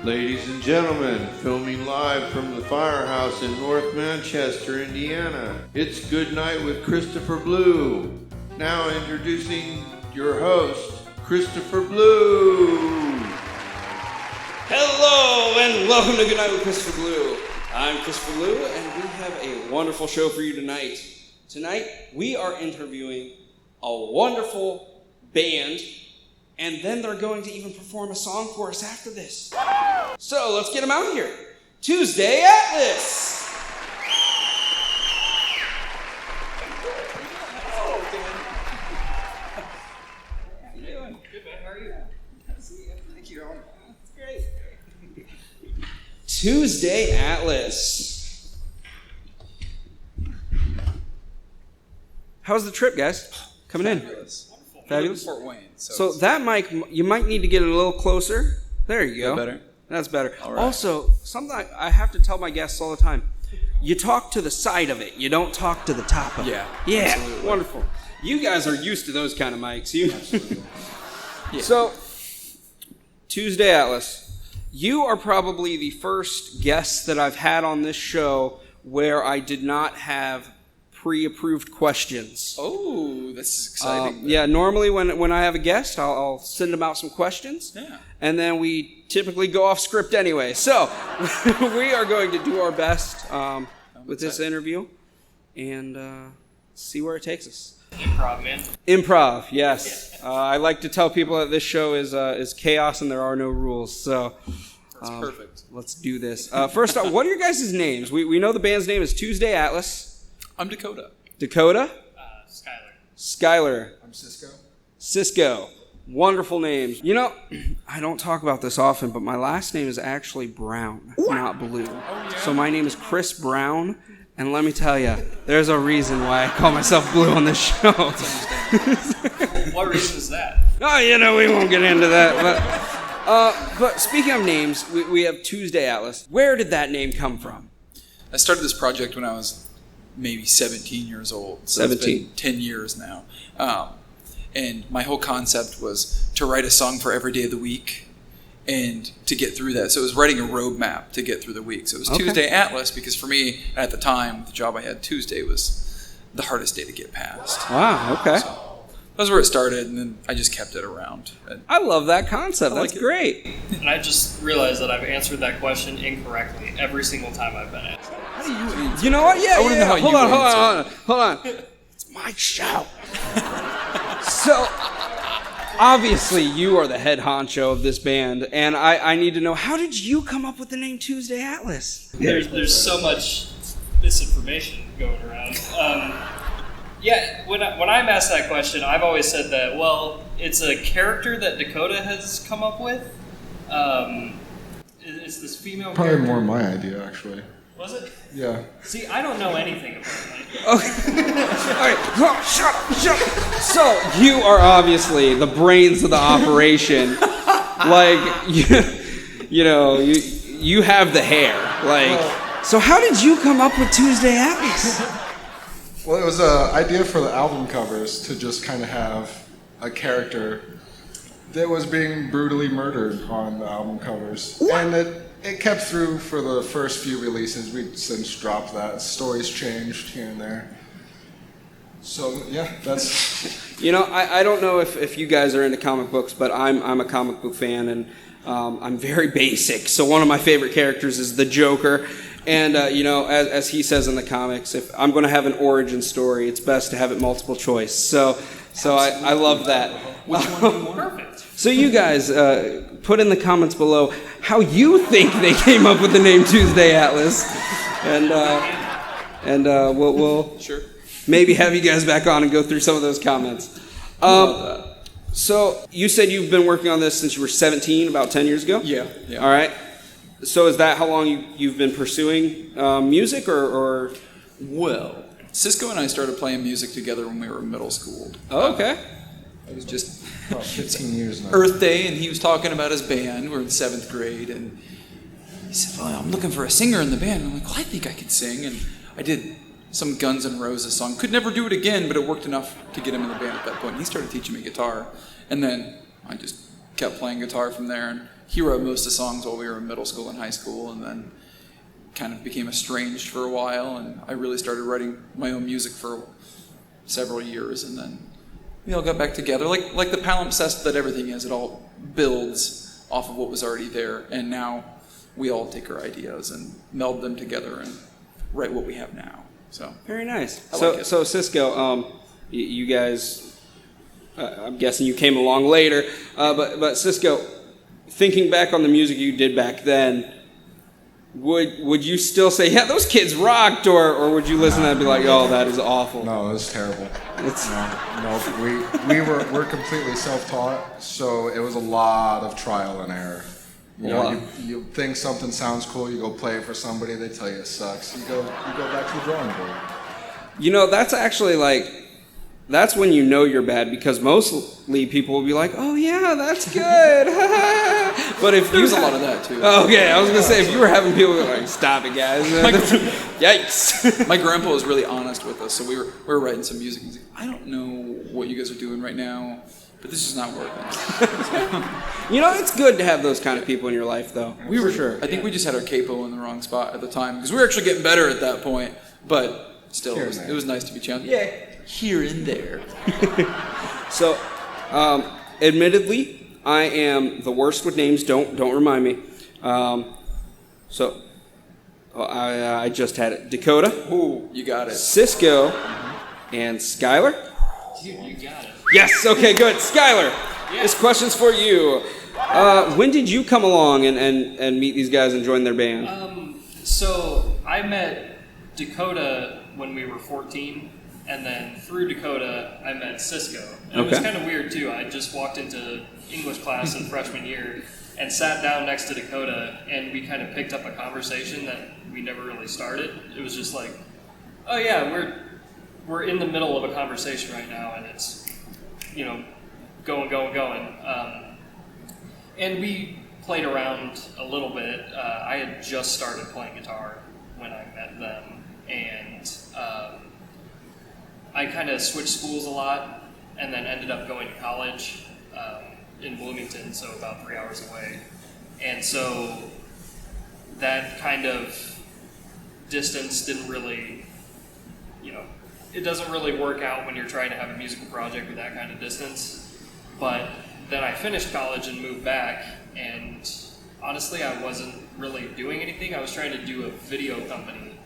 Ladies and gentlemen, filming live from the Firehouse in North Manchester, Indiana, it's Good Night with Christopher Blue. Now introducing your host, Christopher Blue. Hello and welcome to Good Night with Christopher Blue. I'm Christopher Blue and we have a wonderful show for you tonight. Tonight we are interviewing a wonderful band, and then they're going to even perform a song for us after this. So let's get them out here. Tuesday Atlas. How you doing? Good, man. How are you? Good to see you. Thank you. That's great. Tuesday Atlas. How's the trip, guys? Coming in? Fabulous. Fort Wayne. So that mic, you might need to get it a little closer. There you go. Better? That's better. All right. Also, something I have to tell my guests all the time. You talk to the side of it. You don't talk to the top of it. Yeah. Absolutely. Wonderful. You guys are used to those kind of mics. Yeah. So, Tuesday Atlas, you are probably the first guest that I've had on this show where I did not have pre-approved questions. Oh, this is exciting. Yeah, normally when I have a guest, I'll send them out some questions. Yeah. And then we typically go off script anyway. So we are going to do our best with this interview and see where it takes us. Improv, man. Improv, yes. I like to tell people that this show is chaos and there are no rules. So That's perfect. let's do this. First off, what are your guys' names? We know the band's name is Tuesday Atlas. I'm Dakota. Dakota? Skylar. Skylar. I'm Cisco. Cisco. Wonderful names. You know, I don't talk about this often, but my last name is actually Brown, not Blue. Oh, yeah? So my name is Chris Brown, and let me tell you, there's a reason why I call myself Blue on this show. What reason is that? Oh, you know, we won't get into that. But speaking of names, we have Tuesday Atlas. Where did that name come from? I started this project when I was maybe 17 years old. So 17. It's been 10 years now. And my whole concept was to write a song for every day of the week and to get through that. So it was writing a roadmap to get through the week. So it was Tuesday Atlas because for me, at the time, the job I had, Tuesday was the hardest day to get past. Wow, okay. So that's where it started, and then I just kept it around. I love that concept. I like That's it. greit. And I just realized that I've answered that question incorrectly every single time I've been asked. How do you answer? You know what? Yeah, I wanna know how Hold you on. Hold on. It's my show. So, obviously, you are the head honcho of this band, and I need to know, how did you come up with the name Tuesday Atlas? There's so much misinformation going around. When I'm asked that question, I've always said that, well, it's a character that Dakota has come up with. It's this female Probably character. more my idea, actually. Was it? Yeah. See, I don't know anything about it. Okay. All right. Shut up. So, you are obviously the brains of the operation. Like, you have the hair. Like, so how did you come up with Tuesday Atlas? Well, it was an idea for the album covers to just kind of have a character that was being brutally murdered on the album covers. And it kept through for the first few releases. We've since dropped that. Stories changed here and there. So, yeah, that's... You know, I don't know if you guys are into comic books, but I'm a comic book fan, and I'm very basic. So one of my favorite characters is the Joker. And, as he says in the comics, if I'm going to have an origin story, it's best to have it multiple choice. So I love that. Which one do you want? Perfect. So you guys, put in the comments below how you think they came up with the name Tuesday Atlas. And we'll Sure. maybe have you guys back on and go through some of those comments. So you said you've been working on this since you were 17, about 10 years ago? Yeah. All right. So is that how long you've been pursuing music, or? Well, Cisco and I started playing music together when we were in middle school. Oh, okay. It was just About 15 years now. Earth Day, and he was talking about his band. We're in 7th grade, and he said, well, I'm looking for a singer in the band. And I'm like, well, I think I could sing. And I did some Guns N' Roses song. Could never do it again, but it worked enough to get him in the band at that point. He started teaching me guitar, and then I just kept playing guitar from there. And he wrote most of the songs while we were in middle school and high school, and then kind of became estranged for a while, and I really started writing my own music for several years, and then we all got back together. Like the palimpsest that everything is, it all builds off of what was already there, and now we all take our ideas and meld them together and write what we have now. So very nice. Like so Cisco, you guys, I'm guessing you came along later, but Cisco, thinking back on the music you did back then, would you still say, yeah, those kids rocked, or would you listen to that and be like, oh, that is awful? No, it was terrible. We're completely self-taught, so it was a lot of trial and error. You think something sounds cool, you go play it for somebody, they tell you it sucks. You go back to the drawing board. That's actually that's when you know you're bad, because mostly people will be like, oh yeah, that's good. But if there's a lot of that too. Okay, I was gonna say, if you were having people like, stop it, guys. Yikes. My grandpa was really honest with us, so we were writing some music. He's like, I don't know what you guys are doing right now, but this is not working. It's good to have those kind of people in your life, though. For sure. I think we just had our capo in the wrong spot at the time, because we were actually getting better at that point, but still, it was nice to be challenged. Yeah, here and there. So, admittedly, I am the worst with names. Don't remind me. I just had it. Dakota. Ooh, you got it. Cisco and Skylar. Dude, you got it. Yes. Okay. Good. Skylar, this question's for you. When did you come along and meet these guys and join their band? So I met Dakota when we were 14. And then through Dakota, I met Cisco. And it was kind of weird, too. I just walked into English class in freshman year and sat down next to Dakota, and we kind of picked up a conversation that we never really started. It was just like, oh, yeah, we're in the middle of a conversation right now, and it's, going. And we played around a little bit. I had just started playing guitar when I met them, and I kind of switched schools a lot, and then ended up going to college in Bloomington, so about 3 hours away. And so that kind of distance didn't really, it doesn't really work out when you're trying to have a musical project with that kind of distance. But then I finished college and moved back, and honestly, I wasn't really doing anything. I was trying to do a video company,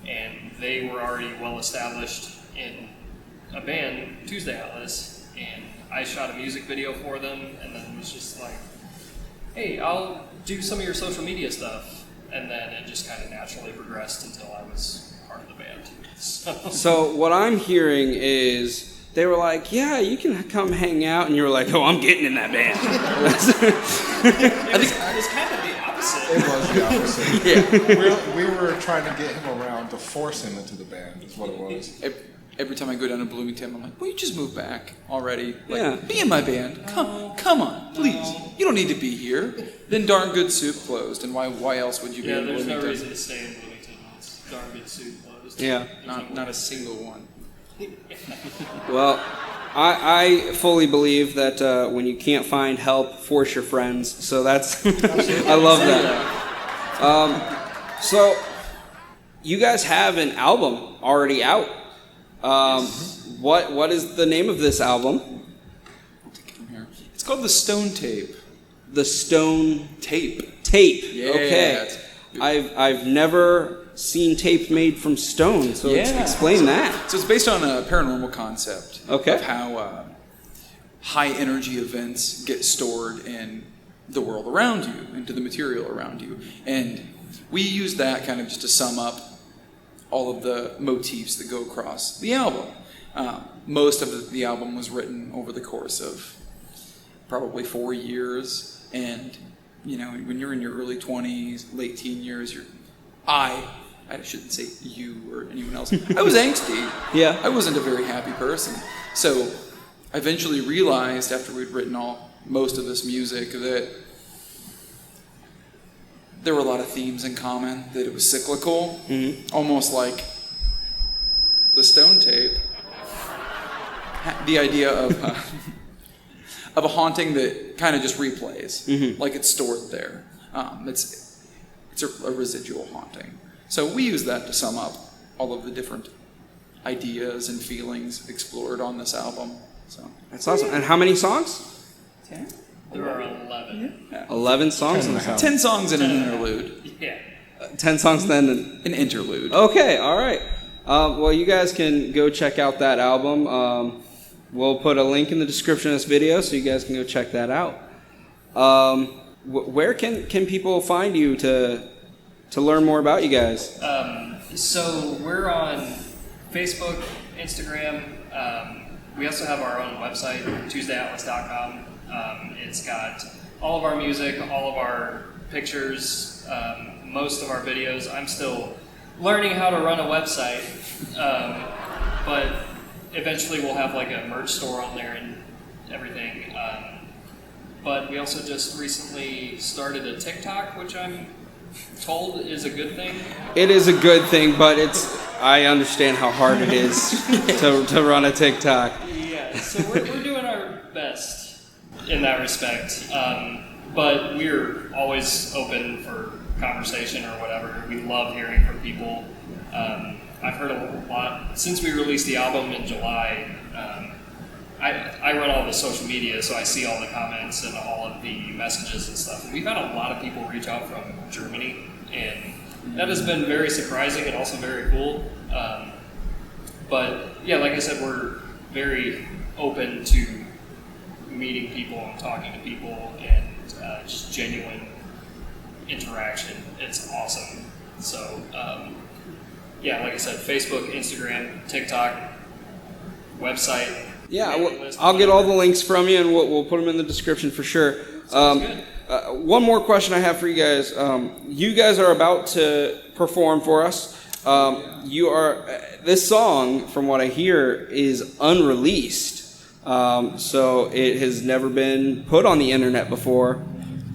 and they were already well established in a band, Tuesday Atlas, and I shot a music video for them, and then was just like, hey, I'll do some of your social media stuff. And then it just kind of naturally progressed until I was part of the band. So what I'm hearing is they were like, yeah, you can come hang out, and you were like, oh, I'm getting in that band. It was kind of the opposite. It was the opposite. Yeah. We were trying to get him around to force him into the band, is what it was. Every time I go down to Bloomington, I'm like, will you just move back already? Be in my band. Come on, please. You don't need to be here. Then Darn Good Soup closed, and why else would you be in Bloomington? There's no reason to stay in Bloomington once Darn Good Soup closed. Yeah. Not a single one. Well, I fully believe that when you can't find help, force your friends. So that's, I love that. So you guys have an album already out. What is the name of this album? It's called The Stone Tape. The Stone Tape. Yeah. Okay. I've never seen tape made from stone, so explain that. So it's based on a paranormal concept of how high energy events get stored in the world around you, into the material around you. And we use that kind of just to sum up all of the motifs that go across the album. Most of the album was written over the course of probably 4 years, and when you're in your early 20s, late teen years, I shouldn't say you or anyone else, I was angsty. Yeah. I wasn't a very happy person. So I eventually realized, after we'd written most of this music, that there were a lot of themes in common, that it was cyclical, almost like the Stone Tape. The idea of a haunting that it kind of just replays, Mm-hmm. like it's stored there. It's a residual haunting. So we use that to sum up all of the different ideas and feelings explored on this album. So That's awesome. And how many songs? 10? There are 11. 11 songs on this album. 10 songs and an interlude. Yeah. 10 songs then. An interlude. Okay, all right. Well, you guys can go check out that album. We'll put a link in the description of this video so you guys can go check that out. Where can people find you to learn more about you guys? So we're on Facebook, Instagram. We also have our own website, TuesdayAtlas.com. It's got all of our music, all of our pictures, most of our videos. I'm still learning how to run a website, but eventually we'll have like a merch store on there and everything. But we also just recently started a TikTok, which I'm told is a good thing. It is a good thing, but I understand how hard it is to run a TikTok. Yeah, so we're doing our best in that respect. But we're always open for conversation or whatever. We love hearing from people. I've heard a lot since we released the album in July. I run all the social media, so I see all the comments and all of the messages and stuff. And we've had a lot of people reach out from Germany, and that has been very surprising and also very cool. But yeah, like I said, we're very open to meeting people and talking to people and just genuine interaction. It's awesome. So yeah, like I said, Facebook, Instagram, TikTok, website. Yeah, I'll get all the links from you, and we'll put them in the description for sure. One more question I have for you guys. You guys are about to perform for us. This song, from what I hear, is unreleased. So it has never been put on the internet before.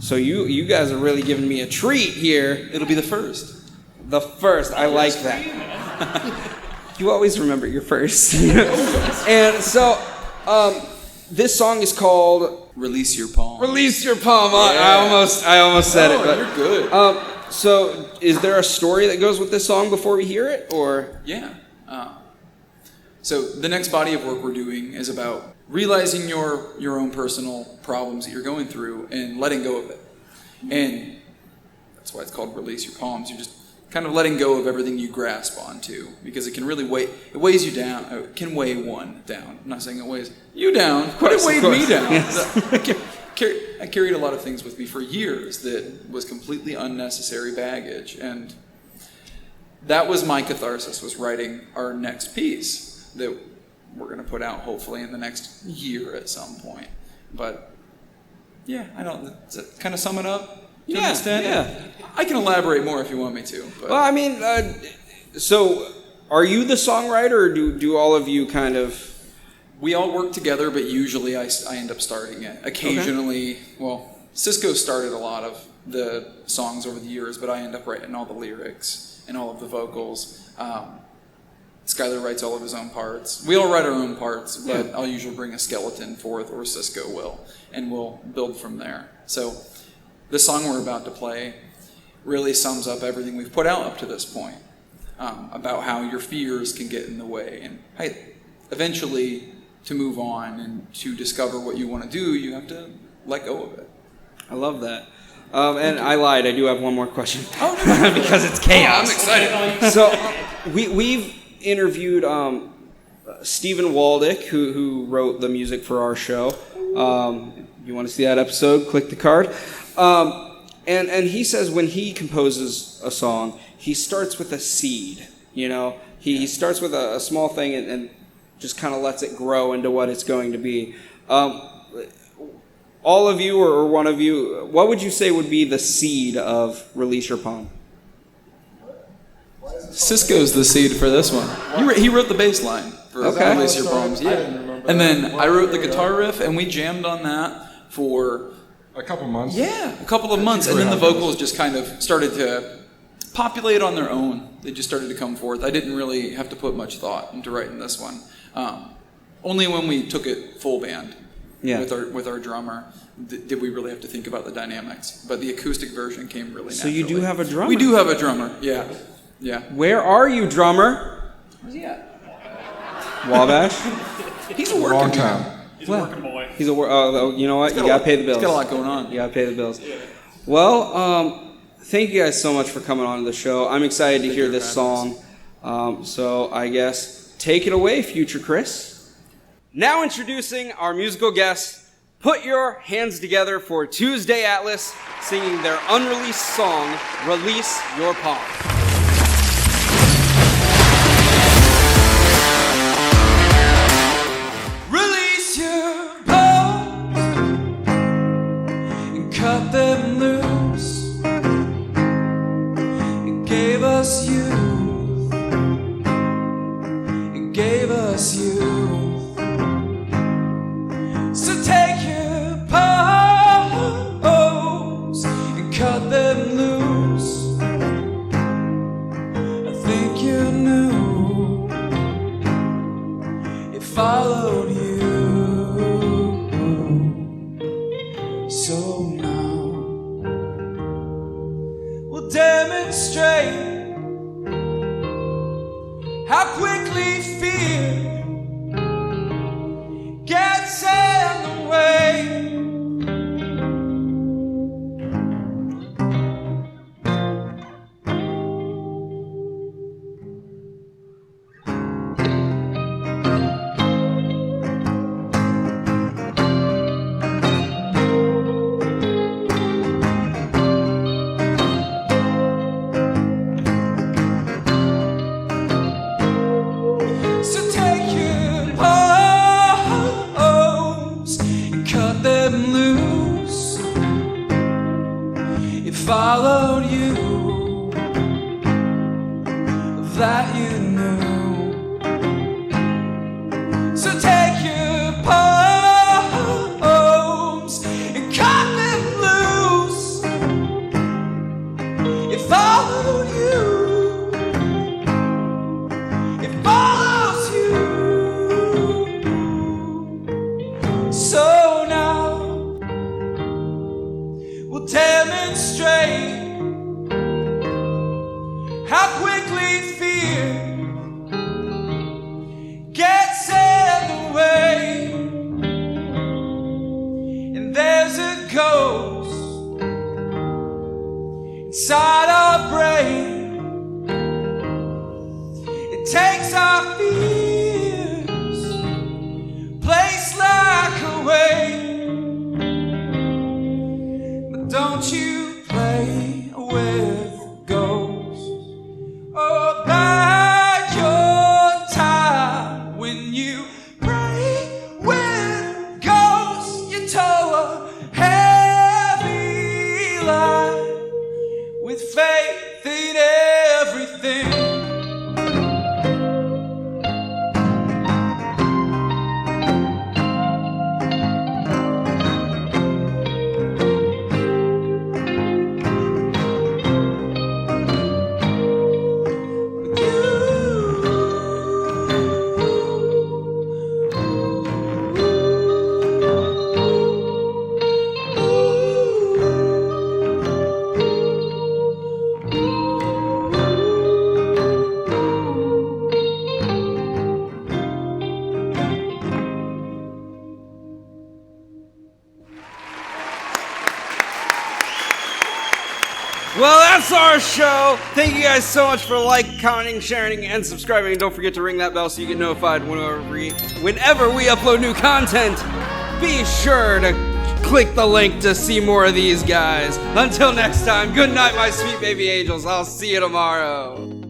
So you guys are really giving me a treat here. It'll be the first. The first. I like that. You always remember your first. And so, this song is called Release Your Palm. Release Your Palm. I almost said it, but you're good. So, is there a story that goes with this song before we hear it, or? Yeah. So the next body of work we're doing is about realizing your own personal problems that you're going through and letting go of it. And that's why it's called Release Your Palms. You're just kind of letting go of everything you grasp onto, because it can really it weighs you down. It can weigh one down. I'm not saying it weighs you down, but it weighed me down. Yes. I carried a lot of things with me for years that was completely unnecessary baggage, and that was my catharsis, was writing our next piece that we're going to put out hopefully in the next year at some point. But yeah, does that kind of sum it up? Yeah. I can elaborate more if you want me to. But. Well, I mean, so are you the songwriter, or do all of you kind of? We all work together, but usually I end up starting it. Occasionally, well, Cisco started a lot of the songs over the years, but I end up writing all the lyrics and all of the vocals. Skylar writes all of his own parts. We all write our own parts, but I'll usually bring a skeleton forth, or Cisco will, and we'll build from there. So the song we're about to play really sums up everything we've put out up to this point, about how your fears can get in the way. And eventually, to move on and to discover what you want to do, you have to let go of it. I love that. And I lied. I do have one more question. Because it's chaos. I'm excited. So we've interviewed Stephen Waldick, who wrote the music for our show. You want to see that episode, click the card. And he says when he composes a song, he starts with a seed. You know, he starts with a small thing and just kind of lets it grow into what it's going to be. All of you, or one of you, what would you say would be the seed of Release Your Palm? Cisco's the seed for this one. He wrote the bass line for Release Your Palms. I didn't remember. And then I wrote the guitar riff, and we jammed on that for a couple months. Yeah, a couple of months, and then the vocals just kind of started to populate on their own. They just started to come forth. I didn't really have to put much thought into writing this one. Only when we took it full band. with our drummer. Did we really have to think about the dynamics? But the acoustic version came really naturally. So you do have a drummer? We do have a drummer, yeah. Where are you, drummer? Where's he at? Wabash? He's a working Long time. He's a working boy. He's a you know what? You gotta pay the bills. He's got a lot going on. You gotta pay the bills. Well, thank you guys so much for coming on to the show. I'm excited to hear this song. So I guess take it away, future Chris. Now introducing our musical guest. Put your hands together for Tuesday Atlas singing their unreleased song, Release Your Palm. Release your palms and cut them loose. It gave us youth. It gave us youth. So take your palms and cut them loose. I think you knew it followed you. So now we'll demonstrate how quickly fear gets in the way. So take your palms and cut them loose. It followed you, that you knew. So take your palms and cut them loose. It followed you. It follows you. So now we'll demonstrate how quickly fear gets in the way. And there's a ghost inside our brain. It takes our fears, place like away. But don't you play with ghosts. Oh, bide your time when you pray with ghosts. You toe a heavy line with faith in everything. Well, that's our show. Thank you guys so much for commenting, sharing, and subscribing. And don't forget to ring that bell so you get notified whenever we upload new content. Be sure to click the link to see more of these guys. Until next time, good night, my sweet baby angels. I'll see you tomorrow.